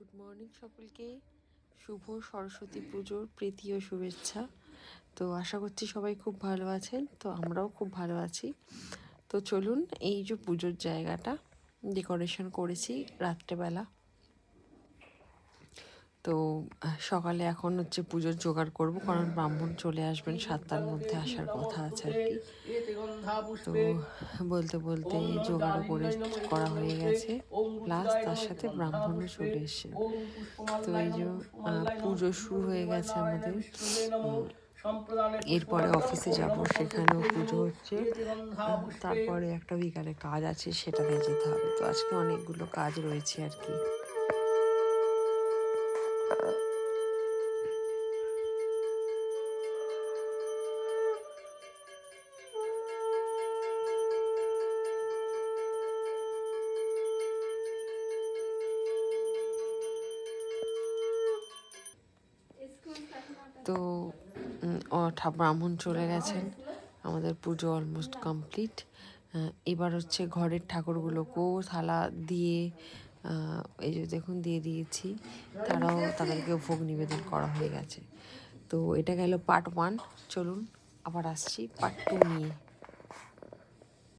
Good morning সকলকে। শুভ সরস্বতী পুজোর প্রীতি ও শুভেচ্ছা। তো আশা করছি সবাই খুব ভালো আছেন, তো আমরাও খুব ভালো আছি। তো চলুন, এই যে পুজোর জায়গাটা ডেকোরেশন করেছি রাত্রেবেলা। তো সকালে এখন হচ্ছে পুজোর জোগাড় করব, কারণ ব্রাহ্মণ চলে আসবেন 7টার মধ্যে আসার কথা আছে আর কি। তো বলতে বলতে জোগাড়ও করা হয়ে গেছে, প্লাস তার সাথে ব্রাহ্মণও চলে এসছে। তো এই যে পুজো শুরু হয়ে গেছে আমাদের। এরপরে অফিসে যাব, সেখানেও পুজো হচ্ছে। তারপরে একটা বিকালে কাজ আছে, সেটাতে যেতে হবে। তো আজকে অনেকগুলো কাজ রয়েছে আর কি। তো ব্রাহ্মণ চলে গেছেন, আমাদের পুজো অলমোস্ট কমপ্লিট। এবার হচ্ছে ঘরের ঠাকুরগুলোকেও থালা দিয়ে এই যে দেখুন দিয়ে দিয়েছি, তাদেরকে ভোগ নিবেদন করা হয়ে গেছে। তো এটা গেল পার্ট 1। চলুন আবার আসছি পার্ট 2 নিয়ে।